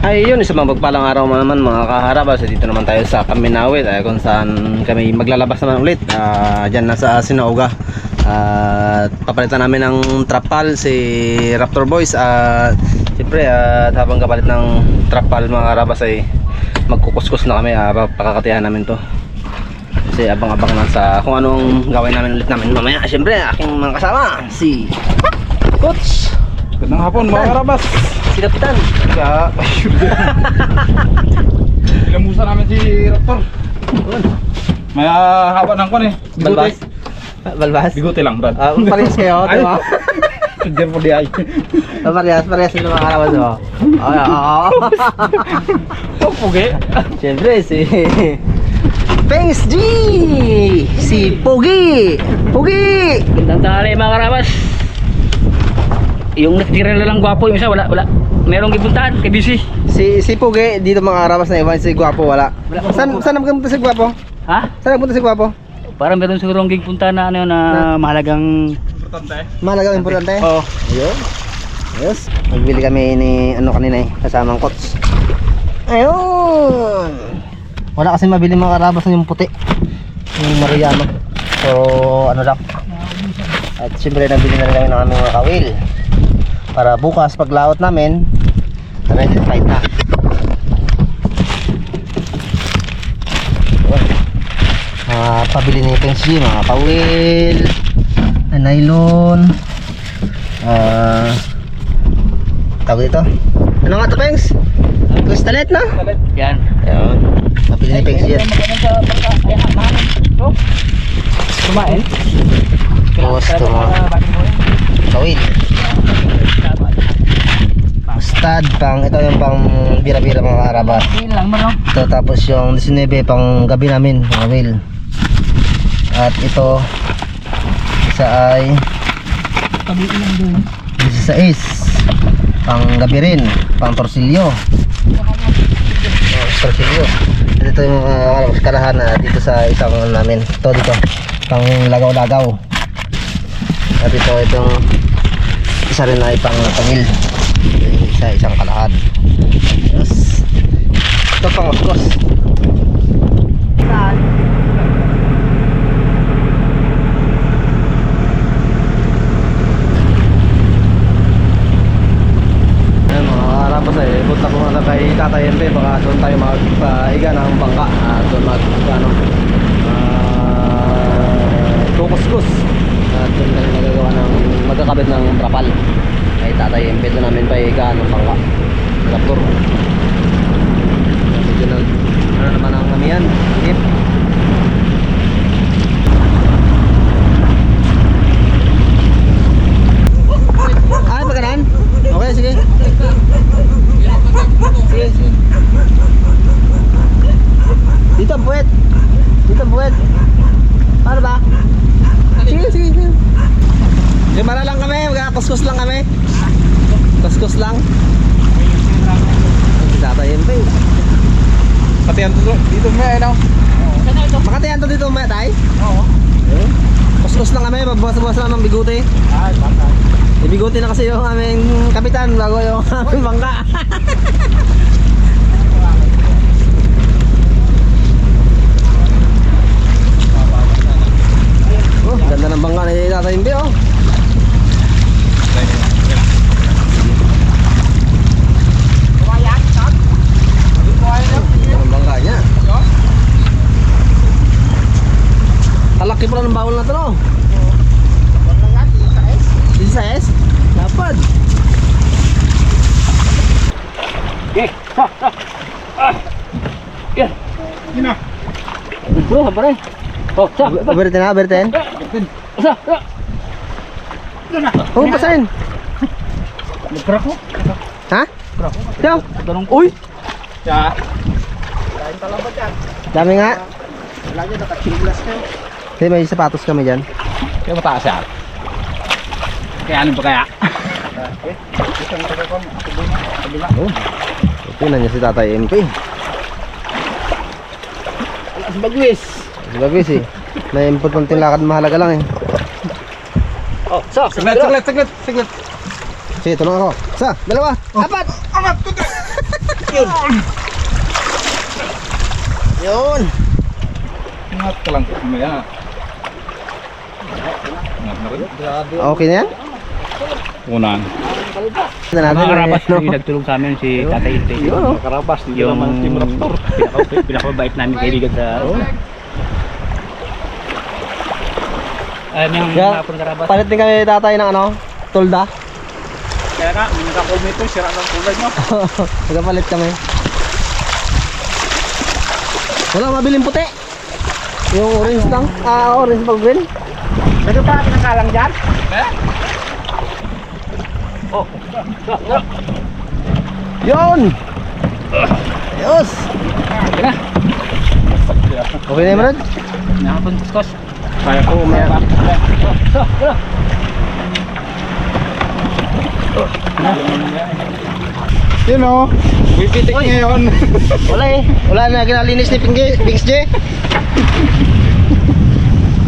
Ayun, isang mapagpalang araw naman mga kaharabas. Dito naman tayo sa Kaminawit, kung saan kami maglalabas naman ulit. Diyan na sa Sinaoga. Papalitan namin ng trapal si Raptor Boys. Siyempre, habang kapalit ng trapal mga kaharabas ay magkukuskus na kami. Pakakatihan namin to. Kasi abang-abang na sa kung anong gawin namin ulit namin mamaya. Siyempre, aking mga kasama, si Coach. Gandang hapon mga karabas. Si Kapitan. Ilamusan namin si Raptor. May haba ng kwan eh. Balbas. Balbas? Bigote lang, Brad. Parehas kayo, di ba? Diyan po di ay. Parehas yung mga karawas mo. Oo. Oh, pugi. Siyempre, si Pengs G! Si Pogi! Pogi! Gandang tanghali mga karabas. Yung natitira na lang gwapo, yung isa wala. Merong gipuntahan, kay busy. Si Pogi, dito mga karawas na iwan, si Gwapo wala. Saan nagpunta si Gwapo? Ha? Saan nagpunta si Gwapo? Parang meron sigurong gipuntahan na ano na mahalagang. Importante. Mahalagang importante. Oh, Ayun. Yes. Nagbili kami ni kanina kasamang Coach. Ayun. Wala kasi mabili mga karabas yung puti. Yung Mariano. So ano lang. At siyempre nabili na rin kami ng aming mga kawil. Para bukas paglaot namin, ready to fight na. Pabili ni Pengs G, mga kawil, nylon, tawag dito. Ano nga ito, Pengs? Kristalet na? yan. Ayun. Pabili ni Pengs G yan. Kumain? Kawil. Stud pang, ito yung pang bira-bira mga karabas. Yun lang mo no? Ito tapos yung 19 pang gabi namin, mga kawil. At ito isa ay 16 pang gabi rin, pang torsilyo. Torsilyo. At ito yung kalahan na dito sa isang namin. Ito dito, pang lagaw-lagaw. At itong isa rin ay pang pangil. Isang kalahad. Yes. Ito pang uskos. Saan? Ayan mga karabas punta ko muna kay Tatay MP. Baka doon tayo magpaiga ng bangka. Doon kukuskus. At doon tayo magagawa ng magkakabit ng trapal. Kay Tatay MP doon namin paiga ng bangka. Raptor. Medyo ano naman ang kami yan. Tip. Pagkanan? Okay, sige. Sige. Dito ang puwet. Paano ba? Sige. Limara lang kami, magkakuskus lang kami. Kuskus lang. Tatay MP. Katiyan dito may ano. Makatayan to dito may tay? Oo. Kuskus lang kami, magbawas-bawas lang ng bigote. Ay, baka. May bigote na kasi yung aming kapitan bago yung aming bangka. Oh, ganda ng bangka ni Tatay MP oh. Ang bangka niya. Kalaki pala ng bawal na ito no? Size? Dapat. Okay. Yan. Yun na. Bro, pare. Oh, sa. Berten. Sa. Oh, pasarin. Nagkrak mo? Ha? Yo. Tanong Uy, Ya. dami nga. Lagi naka-chinglas kayo. Hindi, may sapatos kami dyan. Kaya mataas yan. Kaya ano ba kaya? Oh. Tingnan niya si Tatay MP. si Bagwis. Bagwis eh. May importanteng lakad mahalaga lang eh. Oh, sa. Saglit. Sige, tulungan ako. Isa, dalawa, apat. Amat! Yun. Yun. Ingat ka lang. Mamaya. Ingat na rin. Okay na yan? Unang. Ito natin. Mga karabas, no? yung nagtulong sa amin si Tatay Inte. Yun, oh. Karabas. Dito Yung naman Team Raptor. Pinakabait namin kaibigan sa... Ayan yung Yeah. hapon karabas. Palit din kami tatay ng ano, tulda. Kaya nga, may nakakomment ito. Sira ng kulay mo. Nagpapalit kami. Wala mabiling puti. Yung orange lang. Orange pag green. Ano pa pinakalang dyan? Yun! Ayos! Tira, Okay na yun, Brad? nakapon kuskos. Kaya ko. Umaya. Yun o. Bibitik ngayon. Wala eh. Wala na kinalinis ni Pings J.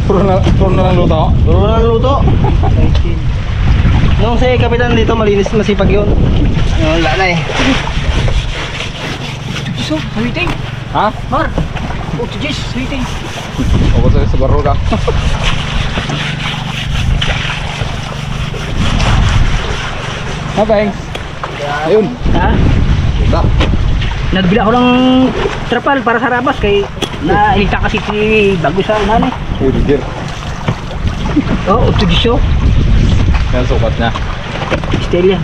Puro na lang luto. Puro na luto. Nung si kapitan dito malinis, masipag yun. Wala na eh. So, waiting. Ha? Mar. Oh, Jis, waiting. Ako sa baruga. Ha, thanks. Ayun. Ha? Ito. Nagbili ako ng trapal para sa rabas kay nailita kasi si bago sa nanay. Burger. Oh, Jis. Yan sukat niya. Stella.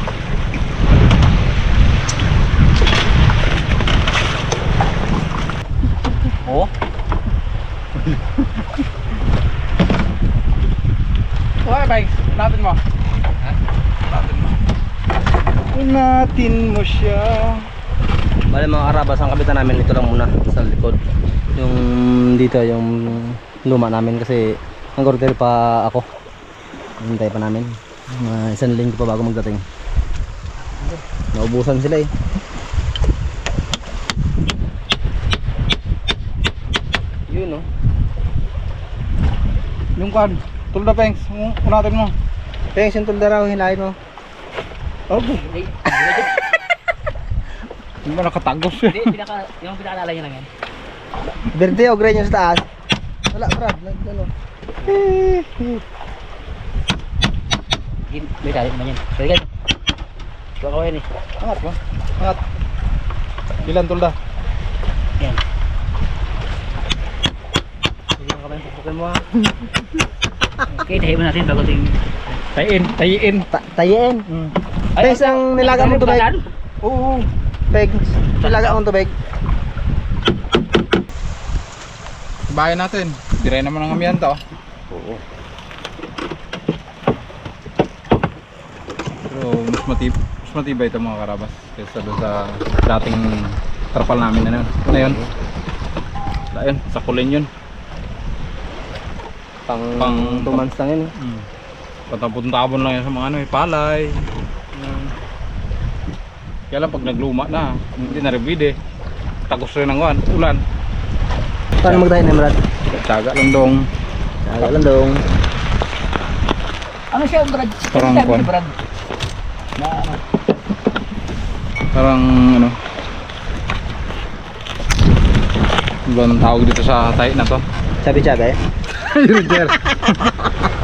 Oh. Okay, thanks. Natin mo. Ha? Natin mo. Natin mo siya. Bale mga karabas, ang kapitan namin ito lang muna sa likod. Yung dito, yung luma namin kasi ang hotel pa ako. Hintay pa namin. Isang linggo pa bago magdating. Naubusan sila eh. Yun oh. Yung kan. Tulda, Pengs. Unatin mo. Thanks yung tulda raw, hilahin mo. Okay. Hindi ba nakatagos yun? Hindi, yung pinakaalala niya lang yan. Verde o gray yung sa taas? Wala, Brad. Ano? May tarik naman yan. Sorry guys. Huwag ako yan eh. Angat mo. Angat. Ilan tulda? Yan. Sige mo kami, pupukin mo ha. Okay, tayo mo natin bago ting... Tayiin. Tayin. Thanks ang nilaga mong tubig. Oo. Thanks. Nilaga mong tubig. Bayan natin. Diray naman ang amihan to. Oo. Pero mas matibay ito mga karabas. Kaysa doon sa dating trapal namin na yun. Ano yun? Ayun, sa kulin yun. Pang 2 months lang yun. Patapon-tapon lang yan sa mga ano, palay. Kaya lang pag nagluma na, hindi na rebide. Tagos rin ang ulan. Paano magdahin na, Brad? Tsaga lang dong. Tsaga lang dong. Ano siya, Brad? Parang Sabi kwan. ni Brad. Na, Parang ano. Ano ba ang tawag dito sa tayo na to? Sabi-sabi. Roger.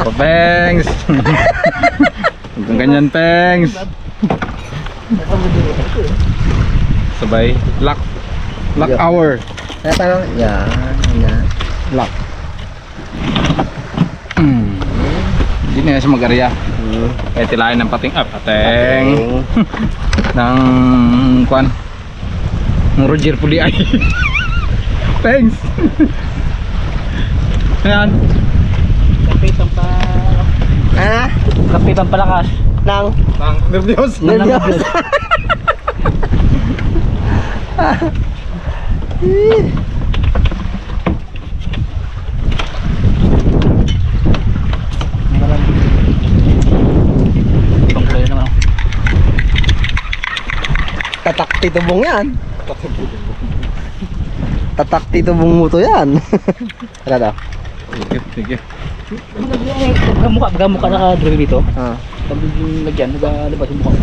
Oh, Pengs. Huwag kang ganyan, Pengs. Sabay. Lock Yeah. hour. Kaya parang, yan. Lock. Hindi na siya mag-area. Kaya tilayan ng pating. Pateng. Ng kwan. Ng Roger Puli ay. Pengs. Ayan. kape pampa... Ah? Kape pampalakas. Nang? Nang nervyos. Nervyos. Ibang kulay naman ako. Tatak titubong yan. Tatak titubong mo to yan. Ano daw? Sige. Gamukha naka-drawing dito. Ah. Pag lagyan, nagalabas yung mukha.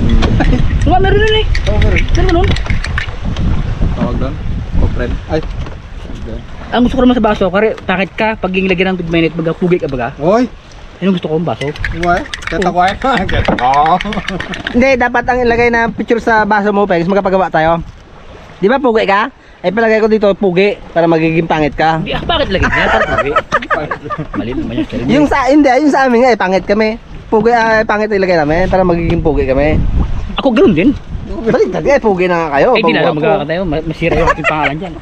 Nga, meron nun eh. Oh, meron. Meron nun. Tawag doon. Kopred. Ay. Ang gusto ko naman sa baso, kare, takit ka, pag yung lagyan ng good minute, baga pugay ka baga. Oy. Anong gusto ko ang baso? Uy. Keta ko ay. Keta ko. Hindi, dapat ang ilagay na picture sa baso mo, Pegs. Magkapagawa tayo. Di ba pugi ka? Ay palagay ko dito pugi para magiging pangit ka. Bakit lagyan niya? Para pugay. Mali naman yan. Kaya Yung sa hindi, yung sa amin nga pangit kami. Pugi pangit ilagay namin para magiging pugi kami. ako ganoon din. Baliktad nga, pugi na nga kayo. Eh, di na Bago ako. magkakatayo. Masira yung ating pangalan dyan.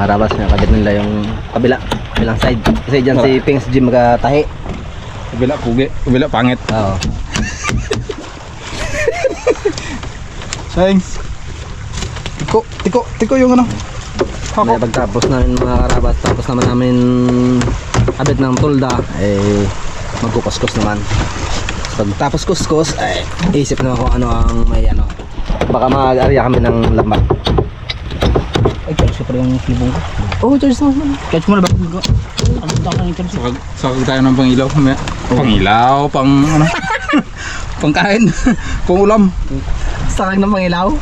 Marabas na kabit nila yung kabilang side. Kasi dyan si Pings Gym magatahi. Kabila pugi. Kabila pangit. Oo. Thanks. Tiko yung ano. May pagtapos namin mga karabas, tapos naman namin kabit ng tulda, eh magkukuskus naman. Pagtapos kuskus, ay isip naman kung ano ang may ano. Baka mag-arya kami ng lambat. Ay, charge ko pa yung libong ko. Oh, charge naman. Charge mo na ba? Ano ba ang charge? Sakag tayo ng pangilaw. Pangilaw, pang ano. Pangkain. Pang ulam. Sakag ng pangilaw.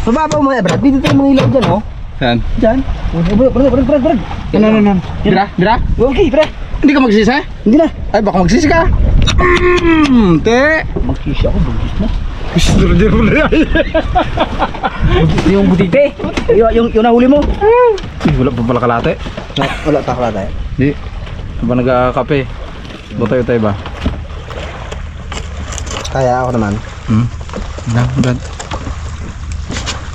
Mababaw mo Brad, dito tayo mangilaw dyan oh. Yan. Dyan. Brad. Ano. Dira. Okay, Brad. Hindi ka magsisi? Hindi na. Ay, baka magsisi ka. Te. Mag-kiss ako, bugis na. Gusto rin mo na yan. Yung butite. Yung nahuli mo. Wala pa pala kalate. Wala pa kala tayo. Di. Ba nagkakape? Butay-utay ba? Kaya ako naman. Brad.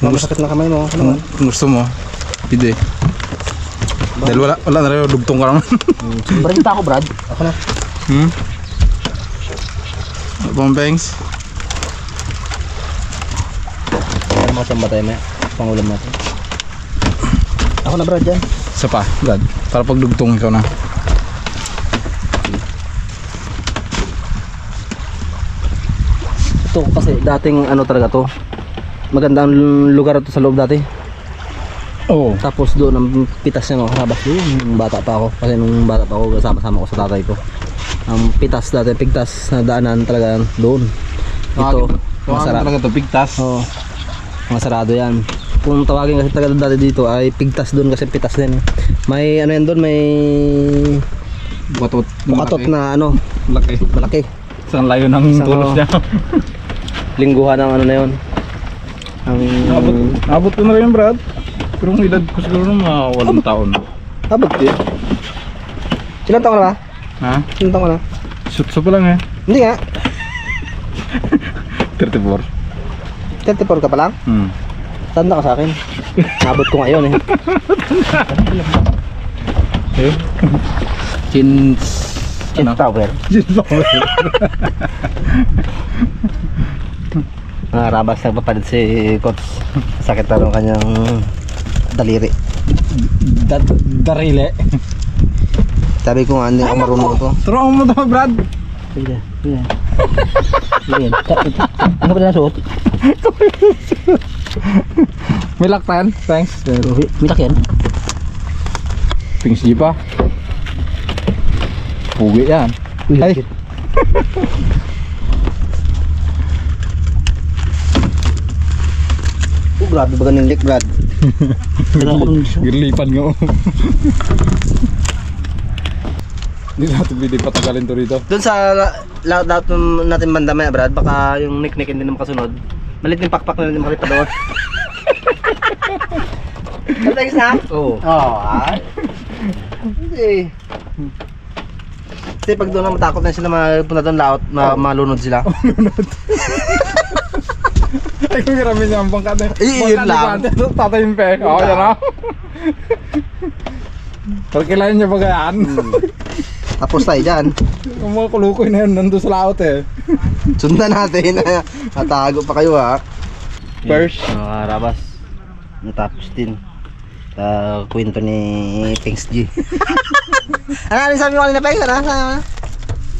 Masakit na kamay mo. Ano? Kung gusto mo, pide. Dahil wala na rin, dugtong ka naman. Barita ako Brad. Ako na. Bang bangs. Ano mo saan ba tayo may pangulam natin? Ako na Brad dyan. Isa pa, Brad. Para pag dugtong ikaw na. Ito kasi dating ano talaga to. Magandang lugar ito sa loob dati. Oo. Tapos doon ang pitas niya mga karabas doon. Nung bata pa ako. Kasi nung bata pa ako kasama ko sa tatay ko. Ang pitas dati, pigtas na daanan talaga doon. Ito, masarap. Talaga to, pigtas. Oo. Masarado yan. Kung tawagin kasi talaga dati dito ay pigtas doon kasi pitas din. May ano yan doon, may bukatot na ano, Laki. malaki. Isang layo ng Isang, tulos niya. Lingguhan ng ano na yun. Ang Abot ko na rin, Brad. Pero ang edad ko siguro ng mga 8 taon. abot din. Ilang taon ka na ba? Ha? Ilang taon ka na? Sutso pa lang eh. Hindi nga. 34. 34 ka pa lang? Tanda ka sa akin. Nabot ko ngayon eh. Eh? Jeans Tower. Rabas nagpapalit si Coach. Sakit na ng kanyang daliri. Darile. Sabi ko nga hindi ako marunong ito. Turuan mo to, Brad. Sige. Ano ba na suot? May laktan. Thanks. Mitak yan. Pings G pa. Pugi yan. Ay. Grabe ba ganun lik, Brad? Girlipan nga. Hindi natin pwede patagalin to rito. Doon sa lahat natin banda may Brad, baka yung nick hindi naman kasunod. Malit yung pakpak na natin makalipa doon. Thanks na? Oo. Hindi. Kasi pag doon na matakot na sila mapunta doon laot, malunod sila. Ay, kung kiramin niya ang bangkat na Yun lang. Tatayin pa eh. Oo, yan o. Pero kailangan niya bagayaan. Tapos tayo dyan. Yung mga kulukoy na yun, nandun sa laot eh. Sundan natin. Natago pa kayo ha. First. Mga rabas. Natapos din. Kwento ni Pings G. Ano sabi mo kanina, Pings? Ano sabi mo?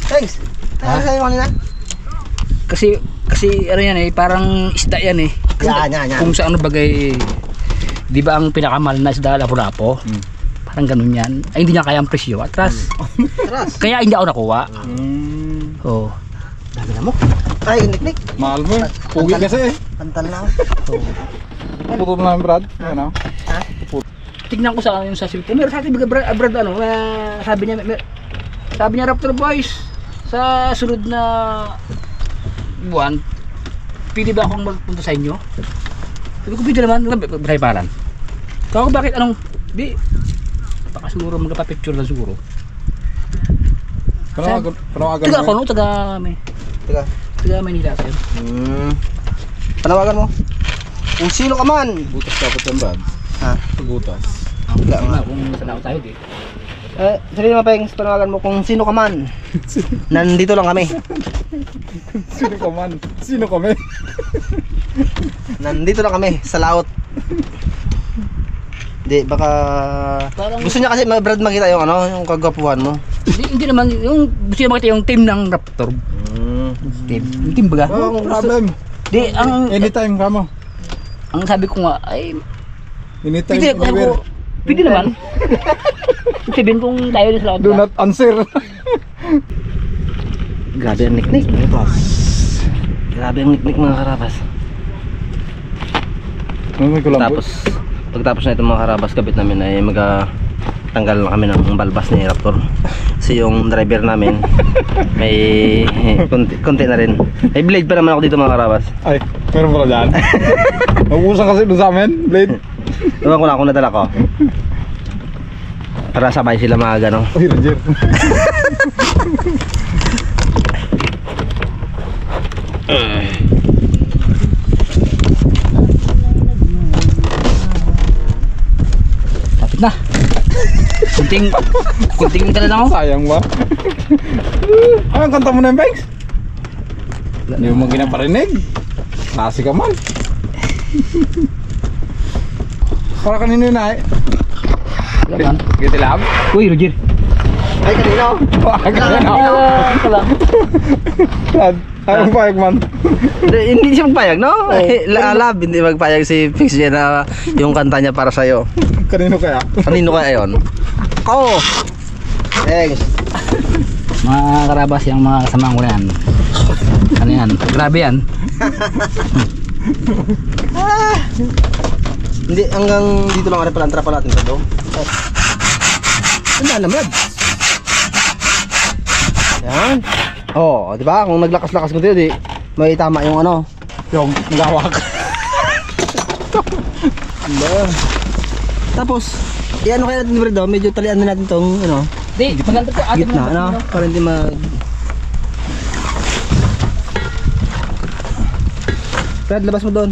Pings? Ano sabi mo kanina? Kasi ano yan eh, parang isda yan eh. Yan. Kung sa ano bagay, di ba ang pinakamahal na isda, lapu-lapo? Parang ganun yan. Ay hindi niya kaya ang presyo, atras. Taras. Kaya hindi ako nakuha. Oh. Dami na mo. Ay, niknik. Mahal mo eh. Pugi kasi eh. Pantal lang. Putol na yung Brad. Ayan ah. Tignan ko sa yung sa cellphone. Meron sa atin Brad ano, sabi niya Raptor Boys sa sunod na buwan, pwede ba akong magpunta sa inyo? Sabi ko, pwede naman, paran. Kaya ko bakit anong, di, baka siguro magpapicture na siguro. Panawagan Taga ako mo. no, taga Manila tayo. Panawagan mo. Kung sino ka man. Butas dapat yan Brad. Ha? Butas. Wala nga. Kung saan ako tayo di. Sarili mo, Pengs, panawagan mo kung sino ka man. Nandito lang kami. Sino ka man? Sino kami? Nandito lang kami sa laot. Hindi, baka... Parang- Gusto niya kasi, Brad, makita yung ano, yung kagwapuhan mo. Hindi naman, yung gusto niya makita yung team ng Raptor. Team. Yung team baga? Walang problem. Di, Anytime ka mo. ang sabi ko nga, ay, Anytime, pwede, anywhere. pwede naman. Sabihin kung tayo na sa laot. Do not answer. Grabe ang niknik. Grabe ang niknik mga karabas. Tapos, pagtapos na itong mga karabas, kabit namin ay tanggal na kami ng balbas ni Raptor. Kasi yung driver namin may konti na rin. May blade pa naman ako dito mga karabas. Ay, meron pala dyan. Naubusan kasi doon sa amin, Blade. Ewan ko na kung nadala ko. Para sabay sila mga gano. Ay, Ranger. Tapit na. Kunting ka na lang ako. Sayang ba? Ay, ang kanta mo na yung Banks? Hindi mo ginaparinig. Nasi ka man. Para kanino yun ay? Wala man. Gitilab? Uy, Roger. Ay, kanino? Kanino? Ito lang. Ayaw payag man. Hindi siya magpayag, no? Alab, hindi magpayag si Fix Jen na yung kanta niya para sa'yo. Kanino kaya? Kanino kaya yun? Ako! Thanks! Mga karabas yung mga kasamahan ko na yan. Ano yan? Grabe yan. Hindi, hanggang dito lang rin pala ang trapa natin sa doon. Ano naman? Yan. Oh, di ba? Kung naglakas-lakas ko dito, di may tama yung ano. Yung nagawak. Tapos, ano kaya natin bro, medyo talian na natin tong ano, Di, maganda ko. gitna, ano, para hindi mag... Brad, labas mo doon.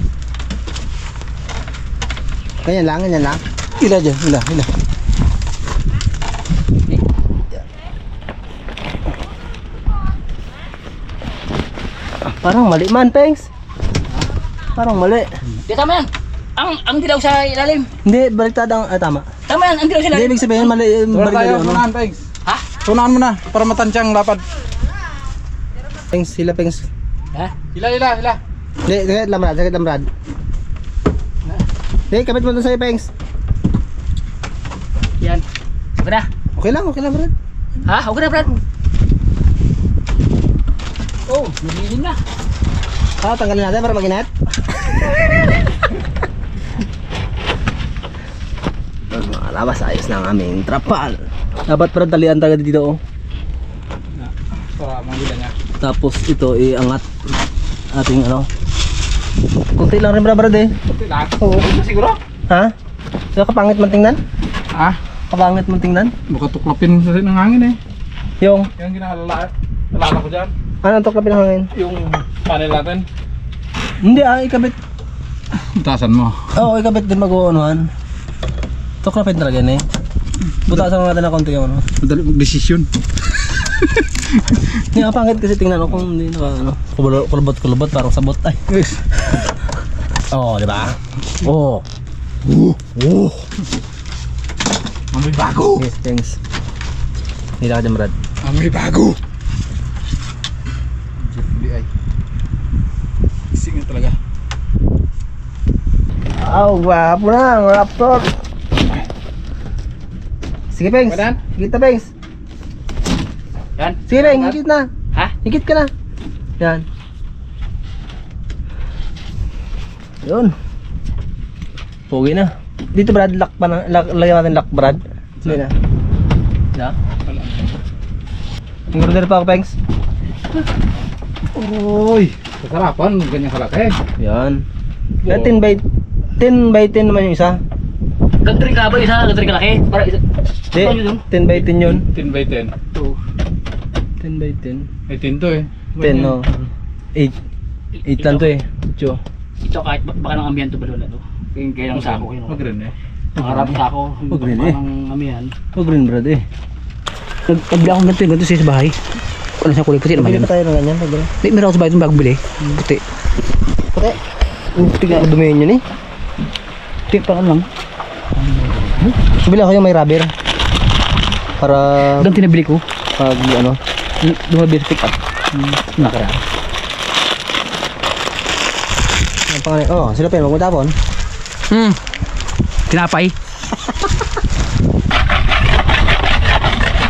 Ganyan lang, ganyan lang. Ila dyan, ila. Parang mali man, thanks. Parang mali. Di, tama yan. Ang dilaw sa ilalim. Hindi, baliktad ang, tama. Tama yan, ang dilaw sa Hindi, ilalim. ibig sabihin, mali, Tuwan baliktad tayo, yung ano. tunahan Banks. Ha? Tunahan mo na, para matansyang lapad. Thanks, sila, thanks. Ha? Ila. Hindi, sakit lang, Brad. Hindi, kapit mo doon sa'yo, Pengs. Yan. Okay na. Okay lang, Brad. Ha? Okay na, Brad. Oh, nagiging na. Tanggalin natin para mag-inat. Mga labas, ayos na ang aming trapal. Dapat Brad, talian tayo dito, oh. Para manggila niya. Tapos ito, iangat ating ano. Kunti lang rin, Brad, eh. Kunti lang. Oo. Siguro? Ha? So, kapangit man tingnan? Ah, Kapangit man tingnan? baka tuklapin kasi ng hangin eh. Yung, Yung ginaalala ko dyan. anong tuklapin ng hangin? Yung panel natin. Hindi, ikabit. Butasan mo. Oo, ikabit din mag-uunuhan. Tuklapin talaga yun, eh. Butasan natin na konti yung ano. Madali mag-desisyon. Hindi, pangit kasi tingnan ko kung hindi naka ano, kulubot parang sabot ay. Yes. Oh, di ba? Oh. Amoy bago. Yes, thanks. Hindi ka dyan, Brad. Amoy bago. FBI. Ising talaga. Gwapo na ang Raptor. Sige, Pengs. Wadan? Higit na, Pengs. Yan. Sige, Pengs, higit na. Ha? Higit ka na. Yan. Yun. Pogi na. Dito Brad, lock pa na. Lagyan natin lock Brad. Hindi na. Na? Ang order pa ako, Pengs. Uy, kasarapan, ganyan kalaki. Yan. 10 by 10 naman yung isa. Gantring ka ba isa? Gantring kalaki? Para isa. Di, Ano yun? 10 by 10 yun. 10 by 10. 10 by 10. May 10 to eh. 10 no. 8. 8 lang to eh. Cho. Ito kahit baka ng ambiento ba wala to? Kaya ng sako yun. Mag-rin eh. Ang harap sako. Huwag rin eh. Ang amihan. Oh, green Brad eh. Nagbili akong ganito sa bahay. Ano siya kulay puti naman Bili yun. pa tayo ng ganyan. Pagdala. May meron ako sa bahay itong bagong bili. Puti. Puti. Tignan ko dumihin yun eh. Puti parang lang. Bili ako yung may rubber. Para Doon tinabili ko. pag ano. Dumabili pick up. Nakaraan. Ang pangalan. Oh, sila pa yun. Magmatapon. Tinapay.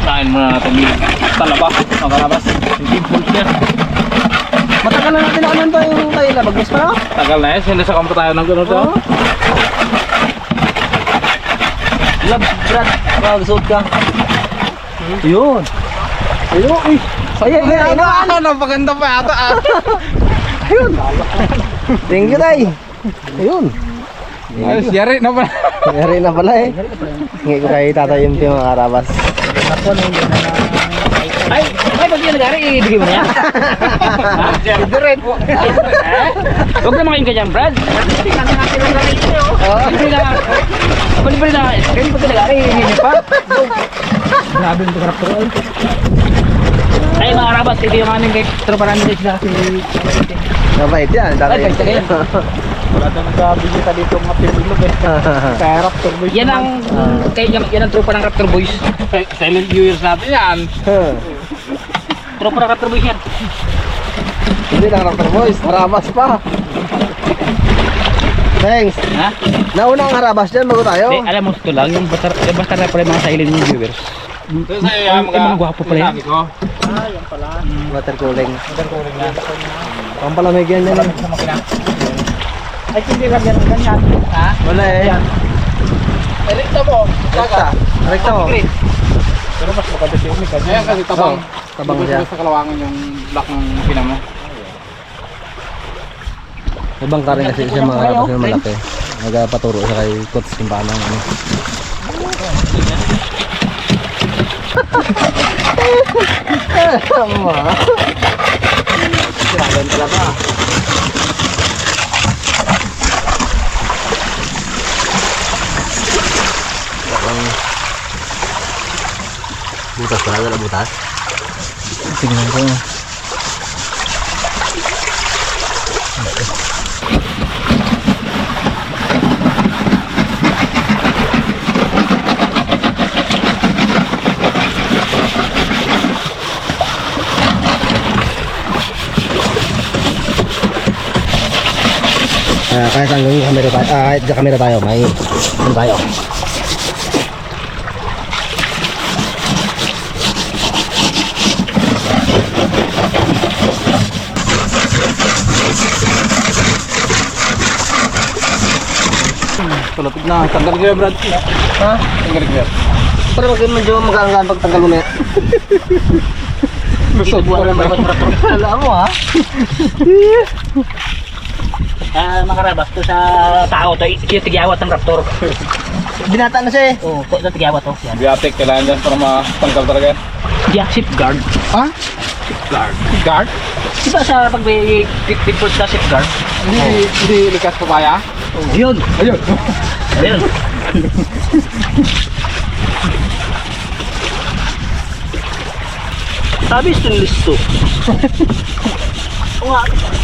Kain muna natin yung talaba. Ang kalabas. Yung dimple niya. Matagal na natin naman pa yung tayo labagos pa. Tagal na eh. Sila sa kampo tayo ng gano'n to. Labs, Brad. Magsuot ka. Yun. Ayun. Uy. Ayan, ayan. Napaganda pa ata ah. Ayun. Thank you, tay. Ayun. Ayos, yari na pala. Nangyari na pala eh. Hingi ko kay Tatay yung mga karabas. Ay, pag yan nagari, ibigay mo na yan. Direct po. Huwag na makain ka dyan, Brad. Bali na. Bali na. Kaya pag nagari, hindi pa. Grabe yung karap ko. Ay, mga karabas, ito yung aming kay tropa namin sila kasi... Mabait yan. Tatay. Ay, bait yan. Wala na nagkabigay ka dito mga pinulog eh. Kaya Raptor Boys. Yan ang, yan ang tropa ng Raptor Boys. Silent viewers natin yan. Tropa ng Raptor Boys yan. Hindi lang Raptor Boys. Harabas pa. Thanks. Ha? Nauna ang harabas dyan. Bago tayo. Hindi, alam mo ito lang, yung basta na pala yung mga silent viewers. Ito sa'yo yung mga gwapo pala yan. sabi ko. Water cooling. Nagkukuling na. Pampalamig yan yan. Sa makina. Ay, hindi ka ganyan. Ha? Wala eh. Elikta mo. Rekta. Rekta mo. Pero mas maganda si Umi kasi. Ayan kasi tabang. Tabang Hindi siya. ko sa kalawangan yung black ng makina mo. Ibang ka rin kasi siya mga harabas na malaki. Nagpaturo siya kay Coach kung paano ano. Tama. Grabe talaga. Butas pala, wala butas. Tingnan ko. Kahit hanggang yung camera tayo, kahit sa camera tayo, may ano tayo. Tulapit na. Tanggal ko Brad. Ha? Tanggal ko yan. Pero medyo magkaanggaan pag tanggal mo na. Lusot ko rin. Alam mo ha? Makarabas to sa tao to, yung tigyawat ng Raptor. Binata na siya eh. Oo, sa tigyawat to. Yan. Biatic, kailangan dyan para matanggal talaga yan. Yeah, safeguard. Ha? Guard. Guard? Diba sa pag may pipos na safeguard? Hindi likas papaya? Yun. Ayun. Ayun. Sabi stainless to.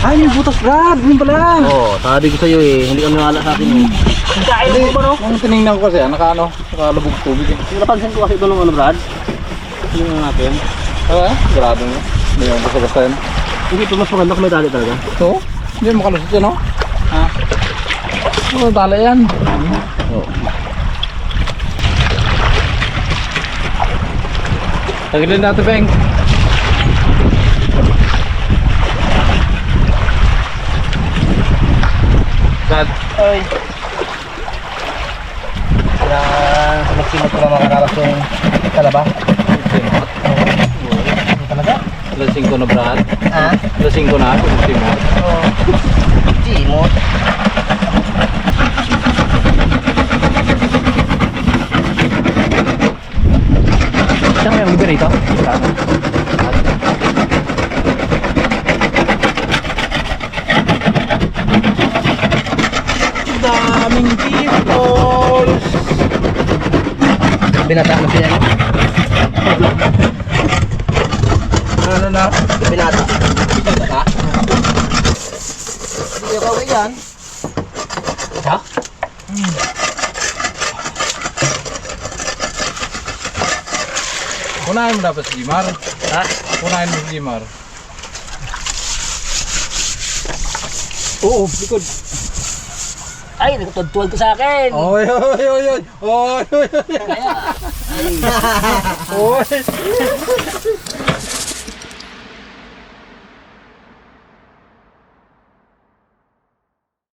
Ay, may butas Brad. Yun pala. Oo, sabi ko sa'yo eh. Hindi ka maniwala sa akin eh. Kaya mo ba no? Ang tinignan ko kasi, nakalubog tubig eh. Yung napansin ko kasi ito nung ano Brad. Yung natin. Grado nyo. Hindi yung basta-basta yan. Hindi ito mas maganda kung may tali talaga. So, hindi mo makalusot yan, no? Ha? Ano tala yan? Oo. Tagilin natin, Beng. Brad, Oy. Kaya magsimot ko na mga karabas yung talaba. Talaga? lasing ko na Brad. Ha? Lasing ko na, lasing mo. Oo. Simot. Saan mo yung libre rito? Daming people! Binata mo siya. Ano na? Binata. Ha? Hindi ko yan. Ha? Unahin mo dapat si Jimar. Ha? Unahin mo si Jimar. Oo, likod. Ay, nagtutuwad ko sa akin. Oy, oy, oy, oy! Oy, oy, oy! Kaya, Oy!